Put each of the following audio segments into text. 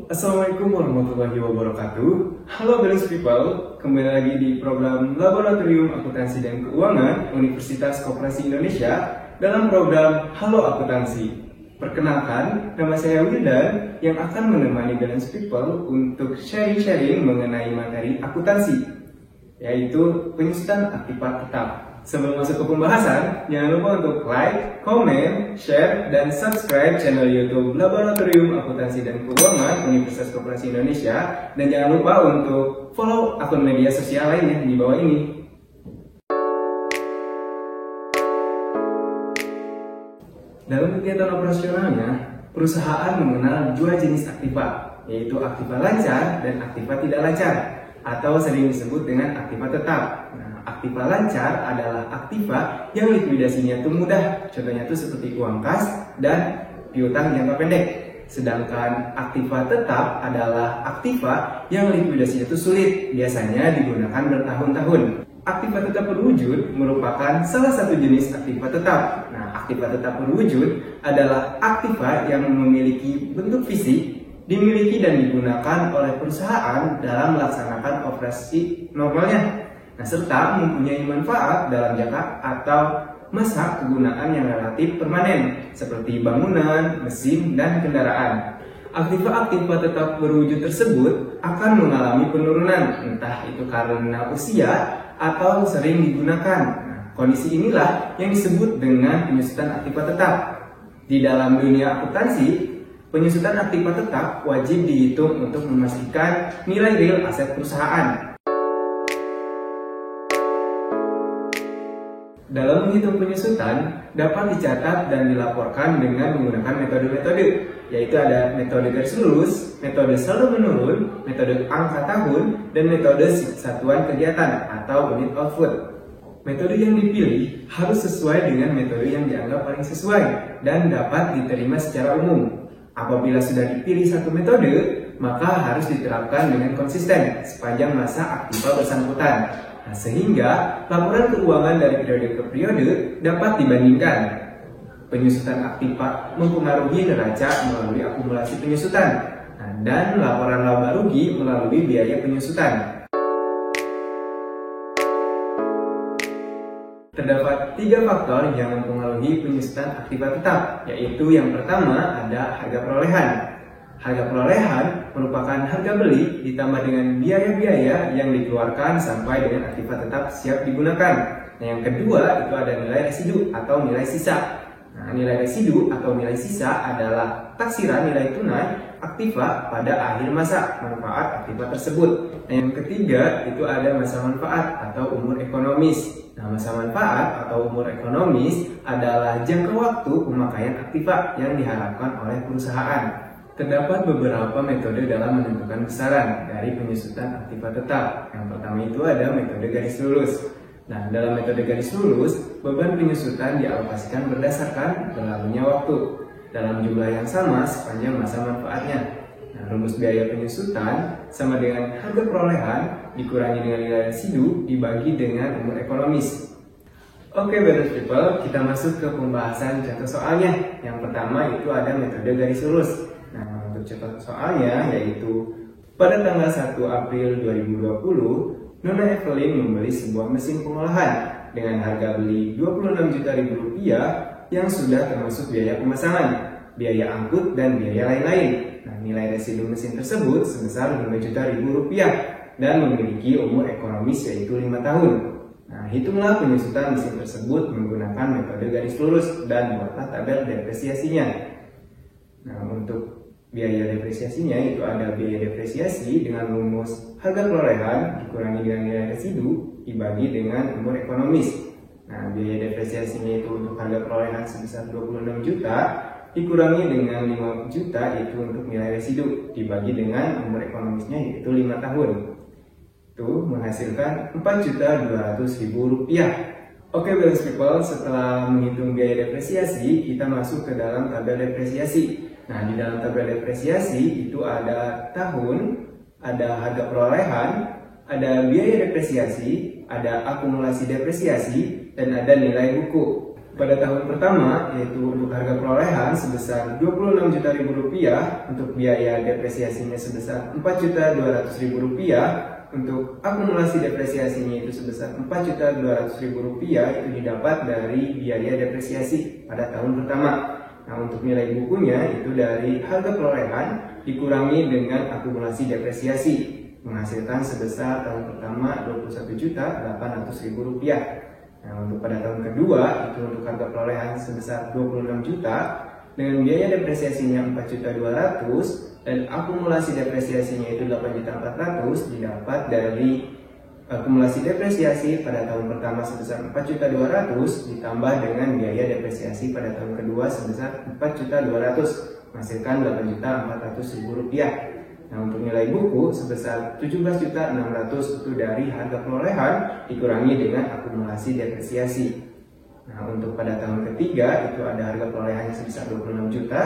Assalamualaikum warahmatullahi wabarakatuh. Halo Balance People, kembali lagi di program Laboratorium Akuntansi dan Keuangan Universitas Koperasi Indonesia dalam program Halo Akuntansi. Perkenalkan, nama saya Wildan yang akan menemani Balance People untuk sharing-sharing mengenai materi akuntansi, yaitu penyusutan aktiva tetap. Sebelum masuk ke pembahasan, jangan lupa untuk like, comment, share, dan subscribe channel YouTube Laboratorium Akuntansi dan Keuangan Universitas Koperasi Indonesia. Dan jangan lupa untuk follow akun media sosial lainnya di bawah ini. Dalam kegiatan operasionalnya, perusahaan mengenal dua jenis aktiva, yaitu aktiva lancar dan aktiva tidak lancar, atau sering disebut dengan aktiva tetap. Aktiva lancar adalah aktiva yang likuidasinya itu mudah, contohnya itu seperti uang kas dan piutang jangka pendek. Sedangkan aktiva tetap adalah aktiva yang likuidasinya itu sulit, biasanya digunakan bertahun-tahun. Aktiva tetap berwujud merupakan salah satu jenis aktiva tetap. Aktiva tetap berwujud adalah aktiva yang memiliki bentuk fisik, dimiliki dan digunakan oleh perusahaan dalam melaksanakan operasi normalnya. Serta mempunyai manfaat dalam jangka atau masa kegunaan yang relatif permanen, seperti bangunan, mesin, dan kendaraan. Aktiva-aktiva tetap berwujud tersebut akan mengalami penurunan, entah itu karena usia atau sering digunakan. Kondisi inilah yang disebut dengan penyusutan aktiva tetap. Di dalam dunia akuntansi, penyusutan aktiva tetap wajib dihitung untuk memastikan nilai real aset perusahaan. Dalam menghitung penyusutan, dapat dicatat dan dilaporkan dengan menggunakan metode-metode, yaitu ada metode garis lurus, metode saldo menurun, metode angka tahun, dan metode satuan kegiatan atau unit output. Metode yang dipilih harus sesuai dengan metode yang dianggap paling sesuai dan dapat diterima secara umum. Apabila sudah dipilih satu metode, maka harus diterapkan dengan konsisten sepanjang masa aktiva bersangkutan. Sehingga laporan keuangan dari periode ke periode dapat dibandingkan. Penyusutan aktiva mempengaruhi neraca melalui akumulasi penyusutan, dan laporan laba rugi melalui biaya penyusutan. Terdapat 3 faktor yang mempengaruhi penyusutan aktiva tetap, yaitu yang pertama ada harga perolehan. Harga perolehan merupakan harga beli ditambah dengan biaya-biaya yang dikeluarkan sampai dengan aktiva tetap siap digunakan. Yang kedua itu ada nilai residu atau nilai sisa. Nilai residu atau nilai sisa adalah taksiran nilai tunai aktiva pada akhir masa manfaat aktiva tersebut. Yang ketiga itu ada masa manfaat atau umur ekonomis. Masa manfaat atau umur ekonomis adalah jangka waktu pemakaian aktiva yang diharapkan oleh perusahaan. Terdapat beberapa metode dalam menentukan besaran dari penyusutan aktiva tetap. Yang pertama itu ada metode garis lurus. Dalam metode garis lurus, beban penyusutan dialokasikan berdasarkan berlalunya waktu dalam jumlah yang sama sepanjang masa manfaatnya. Rumus biaya penyusutan sama dengan harga perolehan dikurangi dengan nilai residu dibagi dengan umur ekonomis. Oke, Balance People, kita masuk ke pembahasan contoh soalnya. Yang pertama itu ada metode garis lurus. Untuk contoh soalnya yaitu pada tanggal 1 April 2020, Nona Evelyn membeli sebuah mesin pengolahan dengan harga beli Rp26 juta yang sudah termasuk biaya pemasangan, biaya angkut, dan biaya lain-lain. Nilai residu mesin tersebut sebesar Rp5 juta dan memiliki umur ekonomis yaitu 5 tahun. Hitunglah penyusutan mesin tersebut menggunakan metode garis lurus dan buatlah tabel depresiasinya. Untuk biaya depresiasinya itu ada biaya depresiasi dengan rumus harga perolehan dikurangi dengan nilai residu dibagi dengan umur ekonomis. Biaya depresiasinya itu untuk harga perolehan sebesar 26 juta dikurangi dengan 5 juta itu untuk nilai residu dibagi dengan umur ekonomisnya yaitu 5 tahun. Itu menghasilkan Rp4.200.000. Oke, Balance People, setelah menghitung biaya depresiasi, kita masuk ke dalam tabel depresiasi. Di dalam tabel depresiasi itu ada tahun, ada harga perolehan, ada biaya depresiasi, ada akumulasi depresiasi, dan ada nilai buku. Pada tahun pertama, yaitu untuk harga perolehan sebesar Rp26.000.000, untuk biaya depresiasinya sebesar Rp4.200.000, untuk akumulasi depresiasinya itu sebesar Rp4.200.000, itu didapat dari biaya depresiasi pada tahun pertama. Nah, untuk nilai bukunya itu dari harga perolehan dikurangi dengan akumulasi depresiasi, menghasilkan sebesar tahun pertama Rp21.800.000. Nah, untuk pada tahun kedua itu untuk harga perolehan sebesar 26 juta dengan biaya depresiasinya 4.200.000 dan akumulasi depresiasinya itu 8.400.000, didapat dari akumulasi depresiasi pada tahun pertama sebesar 4.200.000 ditambah dengan biaya depresiasi pada tahun kedua sebesar 4.200.000, menghasilkan Rp8.400.000. Nah, untuk nilai buku sebesar 17.600.000 itu dari harga perolehan dikurangi dengan akumulasi depresiasi. Nah, untuk pada tahun ketiga itu ada harga perolehannya sebesar 26 juta,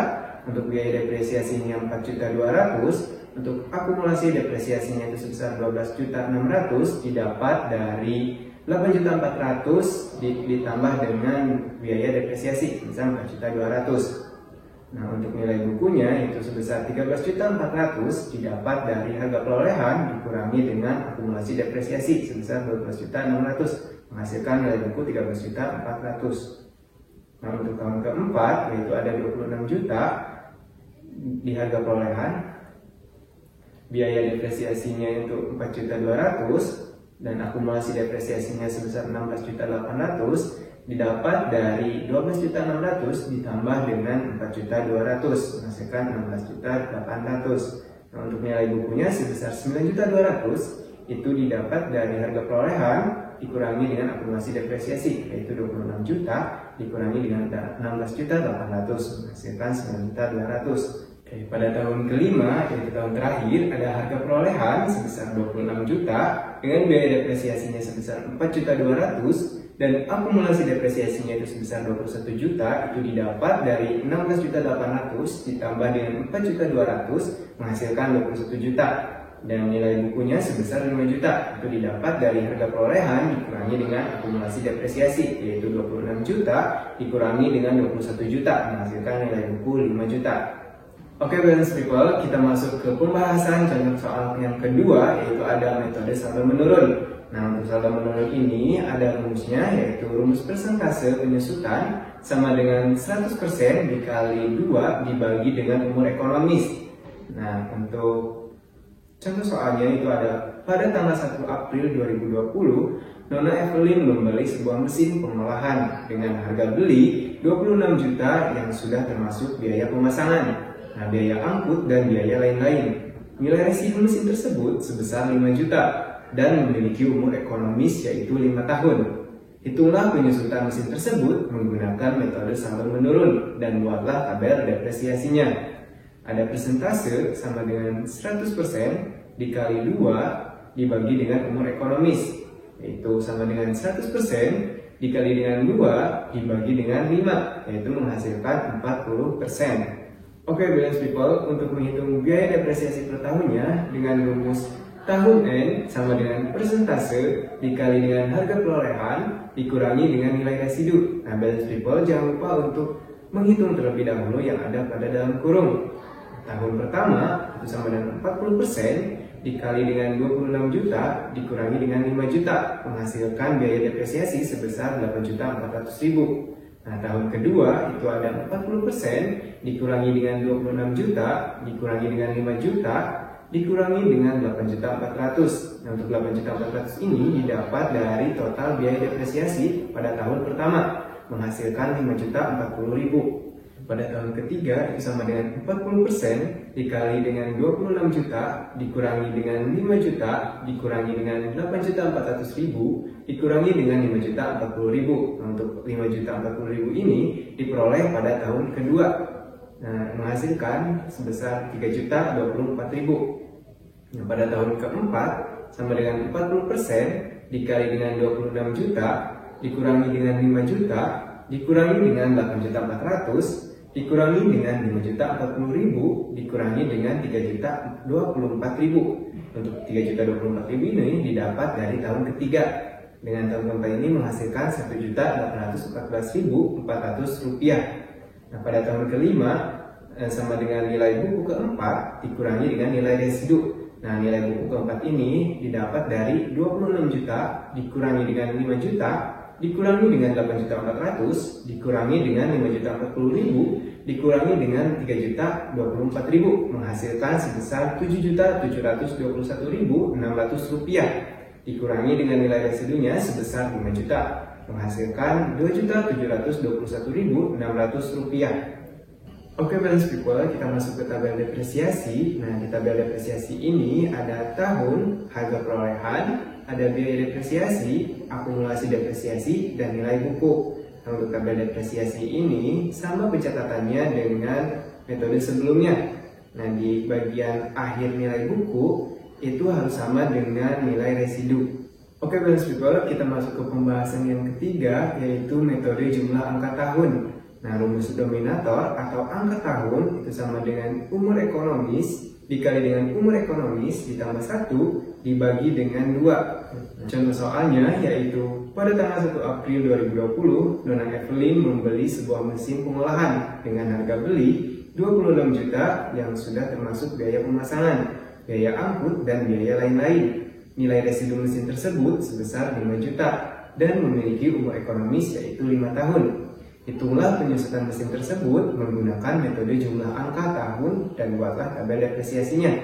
untuk biaya depresiasinya 4.200.000, untuk akumulasi depresiasinya itu sebesar 12.600.000, didapat dari 8.400.000 ditambah dengan biaya depresiasi sebesar 4.200.000. Nah, untuk nilai bukunya itu sebesar 13.400.000, didapat dari harga perolehan dikurangi dengan akumulasi depresiasi sebesar 12.600.000, menghasilkan nilai buku 13.400.000. Nah, untuk tahun keempat yaitu ada 26 juta di harga perolehan, biaya depresiasinya itu 4.200.000 dan akumulasi depresiasinya sebesar 16.800.000, didapat dari 12.600.000 ditambah dengan 4.200.000, menghasilkan 16.800.000. Nah, untuk nilai bukunya sebesar 9.200.000 itu didapat dari harga perolehan dikurangi dengan akumulasi depresiasi, yaitu 26 juta dikurangi dengan 16.800.000, menghasilkan 9.200.000. Oke, pada tahun kelima, yaitu tahun terakhir, ada harga perolehan sebesar 26 juta dengan biaya depresiasinya sebesar 4.200.000 dan akumulasi depresiasinya itu sebesar 21 juta, itu didapat dari 16.800.000 ditambah dengan 4.200.000, menghasilkan 21 juta. Dan nilai bukunya sebesar 5 juta, itu didapat dari harga perolehan dikurangi dengan akumulasi depresiasi, yaitu 26 juta dikurangi dengan 21 juta, menghasilkan nilai buku 5 juta. Oke, balance people, kita masuk ke pembahasan contoh soal yang kedua, yaitu ada metode saldo menurun. Nah, untuk saldo menurun ini ada rumusnya, yaitu rumus persentase penyusutan sama dengan 100% dikali 2 dibagi dengan umur ekonomis. Nah, untuk contoh soalnya itu ada pada tanggal 1 April 2020, Nona Evelyn membeli sebuah mesin pengolahan dengan harga beli 26 juta yang sudah termasuk biaya pemasangan, nah, biaya angkut dan biaya lain-lain. Nilai residu mesin tersebut sebesar 5 juta dan memiliki umur ekonomis yaitu 5 tahun. Hitunglah penyusutan mesin tersebut menggunakan metode saldo menurun dan buatlah tabel depresiasinya. Ada persentase sama dengan 100% dikali 2 dibagi dengan umur ekonomis, yaitu sama dengan 100% dikali dengan 2 dibagi dengan 5, yaitu menghasilkan 40%. Oke, balance people, untuk menghitung biaya depresiasi per tahunnya dengan rumus tahun N sama dengan persentase dikali dengan harga perolehan dikurangi dengan nilai residu. Nah, balance people, jangan lupa untuk menghitung terlebih dahulu yang ada pada dalam kurung. Tahun pertama itu sama dengan 40% dikali dengan 26 juta dikurangi dengan 5 juta, menghasilkan biaya depresiasi sebesar 8.400.000. Nah, tahun kedua itu ada 40% dikurangi dengan 26 juta dikurangi dengan 5 juta dikurangi dengan 8.400.000. Nah, untuk 8.400.000 ini didapat dari total biaya depresiasi pada tahun pertama, menghasilkan 5.040.000. Pada tahun ketiga itu sama dengan 40% dikali dengan 26 juta dikurangi dengan 5 juta dikurangi dengan 8.400.000 dikurangi dengan 5.040.000. Nah, untuk 5.040.000 ini diperoleh pada tahun kedua. Nah, menghasilkan sebesar 3.024.000. Nah, pada tahun keempat sama dengan 40% dikali dengan 26 juta dikurangi dengan 5 juta dikurangi dengan 8.400.000 dikurangi dengan 5.040.000 dikurangi dengan 3.024.000. Untuk 3.024.000 ini didapat dari tahun ketiga. Dengan tahun keempat ini menghasilkan Rp1.814.400. Nah, pada tahun kelima sama dengan nilai buku keempat dikurangi dengan nilai residu. Nah, nilai buku keempat ini didapat dari 26 juta dikurangi dengan 5 juta dikurangi dengan 8.400.000 dikurangi dengan 5.040.000 dikurangi dengan 3.024.000 menghasilkan sebesar Rp7.721.600 dikurangi dengan nilai residunya sebesar 5 juta menghasilkan Rp2.721.600. Oke, balance people, kita masuk ke tabel depresiasi. Nah, di tabel depresiasi ini ada tahun, harga perolehan, ada biaya depresiasi, akumulasi depresiasi, dan nilai buku. Nah, untuk tabel depresiasi ini sama pencatatannya dengan metode sebelumnya. Nah, di bagian akhir nilai buku itu harus sama dengan nilai residu. Oke, balance people, kita masuk ke pembahasan yang ketiga, yaitu metode jumlah angka tahun. Nah, rumus dominator atau angka tahun itu sama dengan umur ekonomis dikali dengan umur ekonomis ditambah 1 dibagi dengan 2. Contoh soalnya yaitu pada tanggal 1 April 2020, Donna Evelyn membeli sebuah mesin pengolahan dengan harga beli 26 juta yang sudah termasuk biaya pemasangan, biaya angkut, dan biaya lain-lain. Nilai residu mesin tersebut sebesar 5 juta dan memiliki umur ekonomis yaitu 5 tahun. Hitunglah penyusutan mesin tersebut menggunakan metode jumlah angka tahun dan buatlah tabel depresiasinya.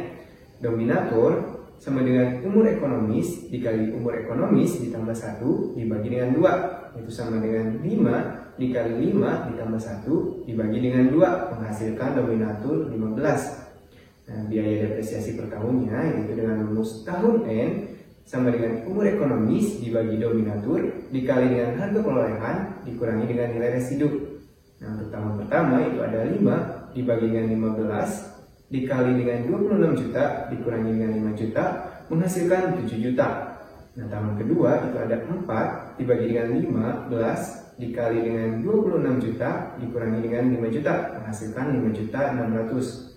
Dominator sama dengan umur ekonomis dikali umur ekonomis ditambah 1 dibagi dengan 2. Itu sama dengan 5 dikali 5 ditambah 1 dibagi dengan 2 menghasilkan dominator 15. Nah, biaya depresiasi per tahunnya yaitu dengan rumus tahun N sama dengan umur ekonomis dibagi dominatur dikali dengan harga perolehan dikurangi dengan nilai residu. Nah, untuk tahun pertama itu ada 5 dibagi dengan 15 dikali dengan 26 juta dikurangi dengan 5 juta menghasilkan 7 juta. Nah, tahun kedua itu ada 4 dibagi dengan 15 dikali dengan 26 juta dikurangi dengan 5 juta menghasilkan 5.600.000.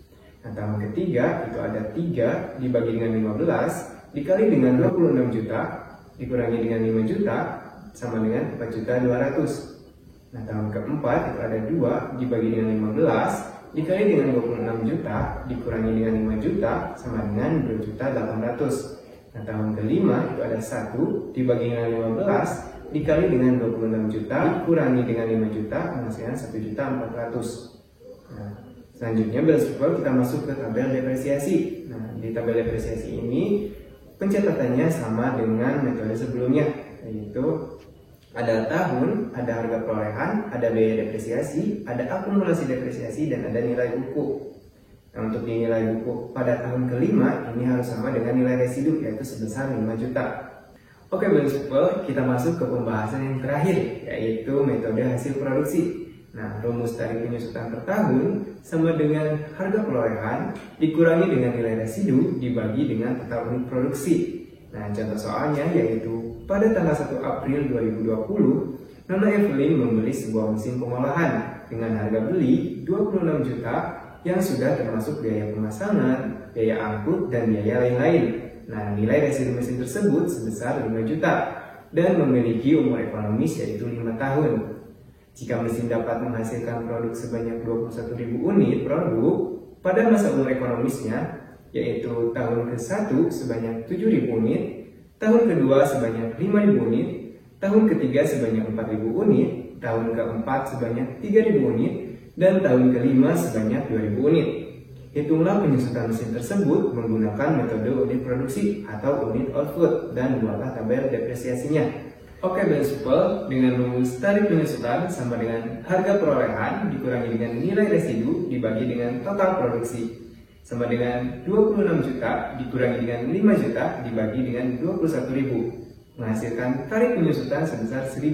Nah, tahun ketiga itu ada 3 dibagi dengan 15 dikali dengan 26 juta dikurangi dengan 5 juta sama dengan 4.200.000. Nah, tahun keempat itu ada 2 dibagi dengan 15 dikali dengan 26 juta dikurangi dengan 5 juta sama dengan 2.800.000. Nah, tahun kelima itu ada 1 dibagi dengan 15 dikali dengan 26 juta dikurangi dengan 5 juta menghasilkan 1.400.000. Nah, selanjutnya balance people kita masuk ke tabel depresiasi. Nah, di tabel depresiasi ini pencatatannya sama dengan metode sebelumnya, yaitu ada tahun, ada harga perolehan, ada biaya depresiasi, ada akumulasi depresiasi, dan ada nilai buku. Nah, untuk di nilai buku pada tahun kelima ini harus sama dengan nilai residu, yaitu sebesar 5 juta. Oke, balance people, kita masuk ke pembahasan yang terakhir, yaitu metode hasil produksi. Nah, rumus tarik penyusutan per tahun sama dengan harga perolehan dikurangi dengan nilai residu dibagi dengan total unit produksi. Nah, contoh soalnya yaitu pada tanggal 1 April 2020, Nona Evelyn membeli sebuah mesin pengolahan dengan harga beli 26 juta yang sudah termasuk biaya pemasangan, biaya angkut, dan biaya lain-lain. Nah, nilai residu mesin tersebut sebesar 5 juta dan memiliki umur ekonomis yaitu 5 tahun. Jika mesin dapat menghasilkan produk sebanyak 21.000 unit produk pada masa umur ekonomisnya, yaitu tahun ke-1 sebanyak 7.000 unit, tahun kedua sebanyak 5.000 unit, tahun ketiga sebanyak 4.000 unit, tahun keempat sebanyak 3.000 unit, dan tahun kelima sebanyak 2.000 unit. Hitunglah penyusutan mesin tersebut menggunakan metode unit produksi atau unit output dan buatlah tabel depresiasinya. Oke, balance people, dengan rumus tarik penyusutan sama dengan harga perolehan dikurangi dengan nilai residu dibagi dengan total produksi sama dengan 26 juta dikurangi dengan 5 juta dibagi dengan 21.000 menghasilkan tarik penyusutan sebesar 1.000.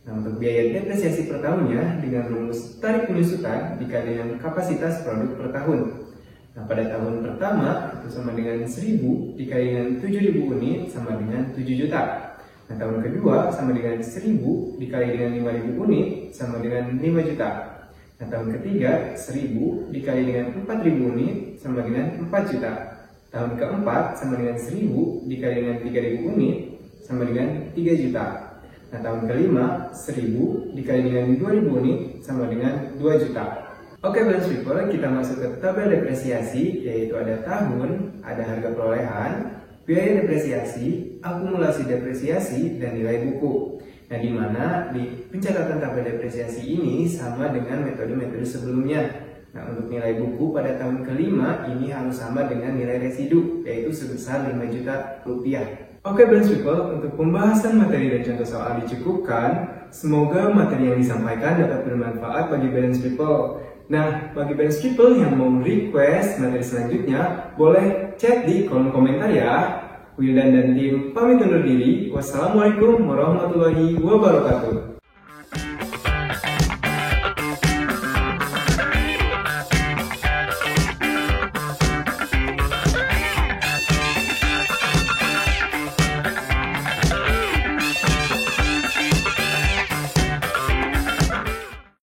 Nah, untuk biaya depresiasi per tahunnya dengan rumus tarik penyusutan dikali dengan kapasitas produk per tahun. Nah, pada tahun pertama itu sama dengan 1.000 dikali dengan 7.000 unit sama dengan 7 juta. Nah, tahun kedua sama dengan 1.000 dikali dengan 5.000 unit sama dengan 5 juta. Nah, tahun ketiga 1.000 dikali dengan 4.000 unit sama dengan 4 juta. Tahun keempat sama dengan 1.000 dikali dengan 3.000 unit sama dengan 3 juta. Nah, tahun kelima, 1000 dikali dengan 2000 unit sama dengan 2 juta. Oke, balance people, kita masuk ke tabel depresiasi, yaitu ada tahun, ada harga perolehan, biaya depresiasi, akumulasi depresiasi, dan nilai buku. Nah, di mana di pencatatan tabel depresiasi ini sama dengan metode-metode sebelumnya. Nah, untuk nilai buku pada tahun kelima ini harus sama dengan nilai residu, yaitu sebesar 5 juta rupiah. Oke, balance people, untuk pembahasan materi dan contoh soal dicukupkan. Semoga materi yang disampaikan dapat bermanfaat bagi balance people. Nah, bagi balance people yang mau request materi selanjutnya, boleh chat di kolom komentar ya. Wildan dan tim pamit undur diri. Wassalamualaikum warahmatullahi wabarakatuh.